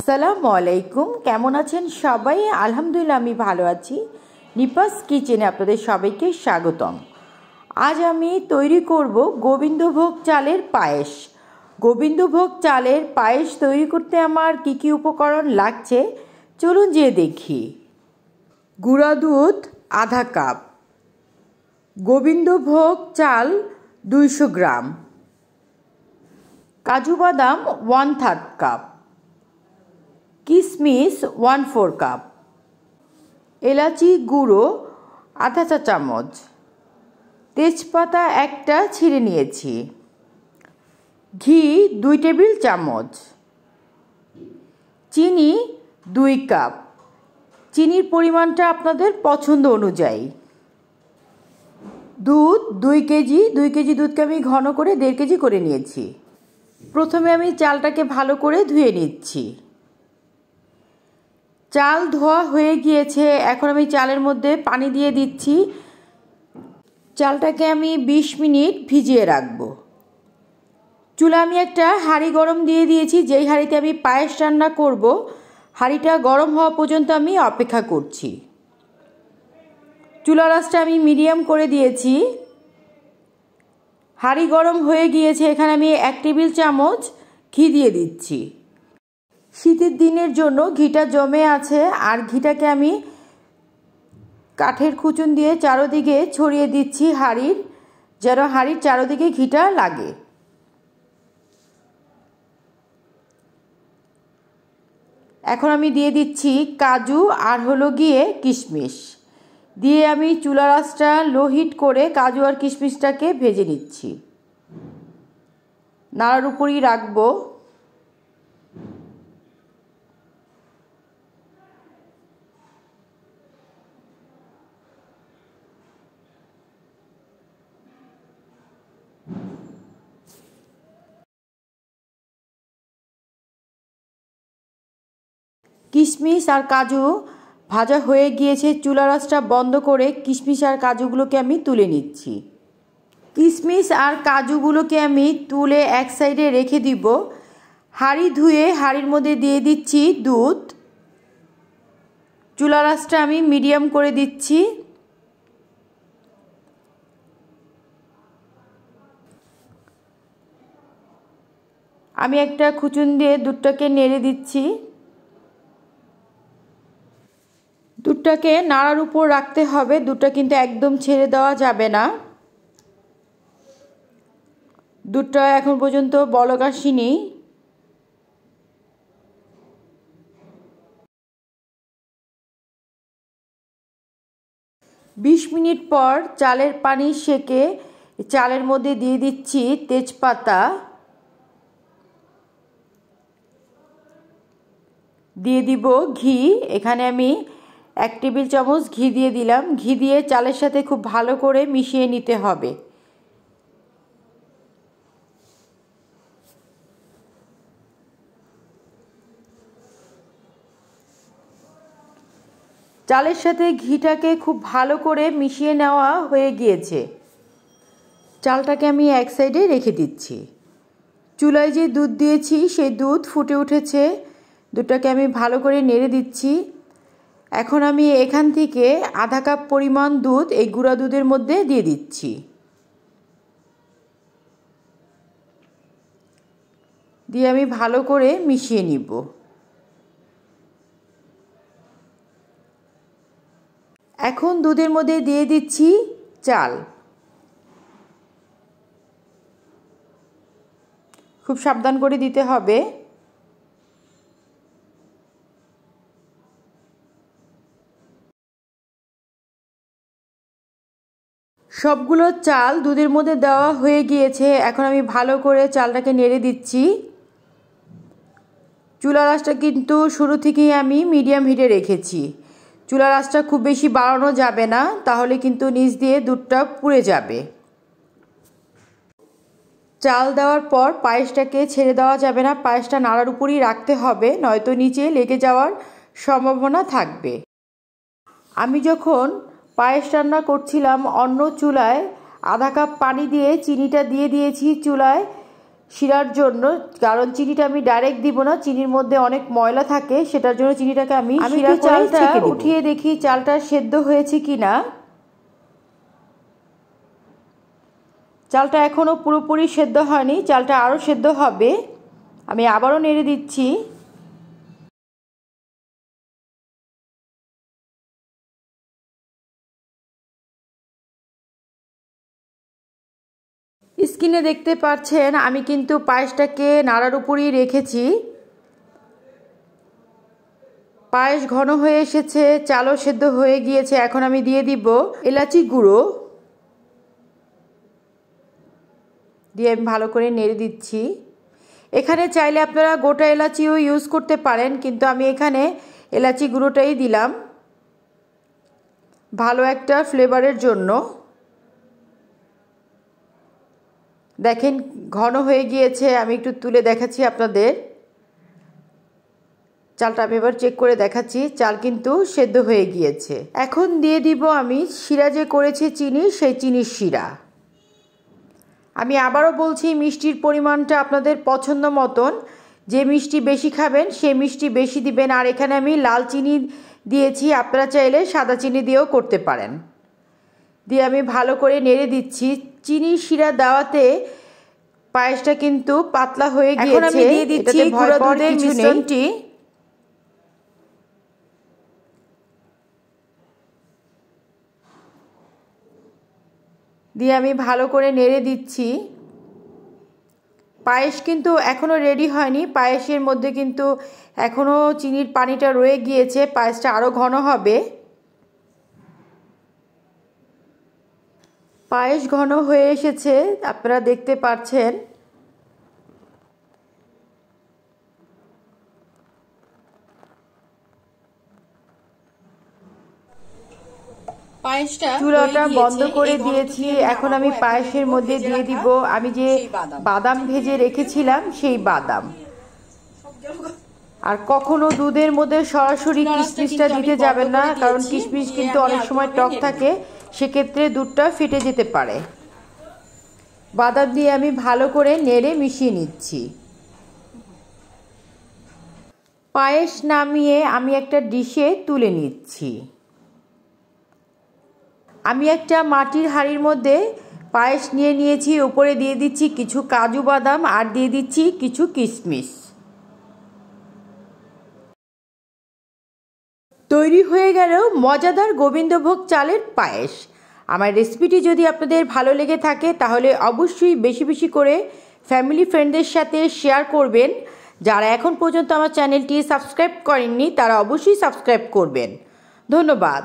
আসসালামু আলাইকুম। কেমন আছেন সবাই? আলহামদুলিল্লাহ আমি ভালো আছি। নিপাস কিচেনে আপনাদের সবাইকে স্বাগতম। আজ আমি তৈরি করব গোবিন্দভোগ চালের পায়েস। গোবিন্দভোগ চালের পায়েস তৈরি করতে আমার কি কি উপকরণ লাগছে চলুন যেয়ে দেখি। গুঁড়া দুধ আধা কাপ, গোবিন্দভোগ চাল 200 গ্রাম, কাজু বাদাম 1/3 কাপ, কিশমিশ 1/4 কাপ, এলাচি গুঁড়ো আধা চা চামচ, তেজপাতা একটা ছিঁড়ে নিয়েছি, ঘি 2 টেবিল চামচ, চিনি 2 কাপ। চিনির পরিমাণটা আপনাদের পছন্দ অনুযায়ী। দুধ 2 কেজি। 2 কেজি দুধকে আমি ঘন করে 1.5 কেজি করে নিয়েছি। প্রথমে আমি চালটাকে ভালো করে ধুয়ে নিচ্ছি। চাল ধোয়া হয়ে গিয়েছে, এখন আমি চালের মধ্যে পানি দিয়ে দিচ্ছি। চালটাকে আমি 20 মিনিট ভিজিয়ে রাখব। চুলা আমি একটা হাঁড়ি গরম দিয়ে দিয়েছি, যেই হাঁড়িতে আমি পায়েস রান্না করব। হাঁড়িটা গরম হওয়া পর্যন্ত আমি অপেক্ষা করছি। চুলার আঁচটা আমি মিডিয়াম করে দিয়েছি। হাঁড়ি গরম হয়ে গিয়েছে, এখানে আমি 1 টেবিল চামচ ঘি দিয়ে দিচ্ছি। শীতের দিনের জন্য ঘিটা জমে আছে, আর ঘিটাকে আমি কাঠের খুঁচুন দিয়ে চারদিকে ছড়িয়ে দিচ্ছি হাঁড়ির, যেন হাঁড়ির চারদিকে ঘিটা লাগে। এখন আমি দিয়ে দিচ্ছি কাজু আর হলো গিয়ে কিশমিশ। দিয়ে আমি চুলার আঁচটা লো হিট করে কাজু আর কিশমিশটাকে ভেজে নিচ্ছি। নাড়ার উপরই রাখবো। কিশমিশ আর কাজু ভাজা হয়ে গিয়েছে, চুলার আঁচটা বন্ধ করে কিশমিশ আর কাজুগুলোকে আমি তুলে নিচ্ছি। কিশমিশ আর কাজুগুলোকে আমি তুলে এক সাইডে রেখে দিব। হাঁড়ি ধুয়ে হাঁড়ির মধ্যে দিয়ে দিচ্ছি দুধ। চুলার আঁচটা আমি মিডিয়াম করে দিচ্ছি। আমি একটা খুঁচুন দিয়ে দুধটাকে নেড়ে দিচ্ছি। দুধটাকে নাড়ার উপর রাখতে হবে, দুধটা কিন্তু একদম ছেড়ে দেওয়া যাবে না। দুধটা এখন পর্যন্ত বলক আসেনি। বিশ মিনিট পর চালের পানি সেকে চালের মধ্যে দিয়ে দিচ্ছি তেজপাতা, দিয়ে দিব ঘি। এখানে আমি 1 টেবিল চামচ ঘি দিয়ে দিলাম। ঘি দিয়ে চালের সাথে খুব ভালো করে মিশিয়ে নিতে হবে। চালের সাথে ঘিটাকে খুব ভালো করে মিশিয়ে নেওয়া হয়ে গিয়েছে। চালটাকে আমি এক সাইডে রেখে দিচ্ছি। চুলায় যে দুধ দিয়েছি সেই দুধ ফুটে উঠেছে। দুধটাকে আমি ভালো করে নেড়ে দিচ্ছি। এখন আমি এখান থেকে আধা কাপ পরিমাণ দুধ এই গুঁড়া দুধের মধ্যে দিয়ে দিচ্ছি। দিয়ে আমি ভালো করে মিশিয়ে নিব। এখন দুধের মধ্যে দিয়ে দিচ্ছি চাল। খুব সাবধান করে দিতে হবে। সবগুলো চাল দুধের মধ্যে দেওয়া হয়ে গিয়েছে। এখন আমি ভালো করে চালটাকে নেড়ে দিচ্ছি। চুলার আঁচটা কিন্তু শুরু থেকেই আমি মিডিয়াম হিটে রেখেছি। চুলার আঁচটা খুব বেশি বাড়ানো যাবে না, তাহলে কিন্তু নিচ দিয়ে দুধটা পুড়ে যাবে। চাল দেওয়ার পর পায়েসটাকে ছেড়ে দেওয়া যাবে না, পায়েসটা নাড়ার উপরই রাখতে হবে, নয়তো নিচে লেগে যাওয়ার সম্ভাবনা থাকবে। আমি যখন পায়েস রান্না করছিলাম অন্য চুলায় আধা কাপ পানি দিয়ে চিনিটা দিয়ে দিয়েছি চুলায় শিরার জন্য, কারণ চিনিটা আমি ডাইরেক্ট দিব না, চিনির মধ্যে অনেক ময়লা থাকে, সেটার জন্য চিনিটাকে আমি শিরা চালটা উঠিয়ে দেখি চালটা সেদ্ধ হয়েছে কিনা। চালটা এখনো পুরোপুরি সেদ্ধ হয়নি, চালটা আরও সেদ্ধ হবে। আমি আবারও নেড়ে দিচ্ছি। স্ক্রিনে দেখতে পাচ্ছেন আমি কিন্তু পায়েসটাকে নাড়ার উপরই রেখেছি। পায়েস ঘন হয়ে এসেছে, চালও সেদ্ধ হয়ে গিয়েছে। এখন আমি দিয়ে দিব এলাচি গুঁড়ো, দিয়ে আমি ভালো করে নেড়ে দিচ্ছি। এখানে চাইলে আপনারা গোটা এলাচিও ইউজ করতে পারেন, কিন্তু আমি এখানে এলাচি গুঁড়োটাই দিলাম ভালো একটা ফ্লেভারের জন্য। দেখেন ঘন হয়ে গিয়েছে, আমি একটু তুলে দেখাচ্ছি আপনাদের। চালটা আমি এবার চেক করে দেখাচ্ছি, চাল কিন্তু সেদ্ধ হয়ে গিয়েছে। এখন দিয়ে দিব আমি শিরা যে করেছি চিনি, সেই চিনির শিরা। আমি আবারও বলছি মিষ্টির পরিমাণটা আপনাদের পছন্দ মতন, যে মিষ্টি বেশি খাবেন সে মিষ্টি বেশি দিবেন। আর এখানে আমি লাল চিনি দিয়েছি, আপনারা চাইলে সাদা চিনি দিয়েও করতে পারেন। দিয়ে আমি ভালো করে নেড়ে দিচ্ছি। চিনির শিরা দেওয়াতে পায়েসটা কিন্তু পাতলা হয়ে গিয়েছে। এখন আমি দিয়ে দিচ্ছি গুঁড়া দুধের মিশ্রণটি। দিয়ে আমি ভালো করে নেড়ে দিচ্ছি। পায়েস কিন্তু এখনও রেডি হয়নি, পায়েসের মধ্যে কিন্তু এখনও চিনির পানিটা রয়ে গিয়েছে, পায়েসটা আরও ঘন হবে। পায়েস ঘন হয়ে এসেছে, আপনারা দেখতে পাচ্ছেন। চুলাটা বন্ধ করে দিয়েছি। এখন আমি পায়েসের মধ্যে দিয়ে দিব আমি যে বাদাম ভেজে রেখেছিলাম সেই বাদাম। আর কখনো দুধের মধ্যে সরাসরি কিশমিশটা দিতে যাবেন না, কারণ কিশমিশ কিন্তু অনেক সময় টক থাকে, সেক্ষেত্রে দুধটা ফেটে যেতে পারে। বাদাম দিয়ে আমি ভালো করে নেড়ে মিশিয়ে নিচ্ছি। পায়েস নামিয়ে আমি একটা ডিশে তুলে নিচ্ছি। আমি একটা মাটির হাঁড়ির মধ্যে পায়েস নিয়ে নিয়েছি, উপরে দিয়ে দিচ্ছি কিছু কাজু বাদাম আর দিয়ে দিচ্ছি কিছু কিশমিশ। তৈরি হয়ে গেল মজাদার গোবিন্দভোগ চালের পায়েস। আমার রেসিপিটি যদি আপনাদের ভালো লেগে থাকে তাহলে অবশ্যই বেশি বেশি করে ফ্যামিলি ফ্রেন্ডদের সাথে শেয়ার করবেন। যারা এখন পর্যন্ত আমার চ্যানেলটি সাবস্ক্রাইব করেননি তারা অবশ্যই সাবস্ক্রাইব করবেন। ধন্যবাদ।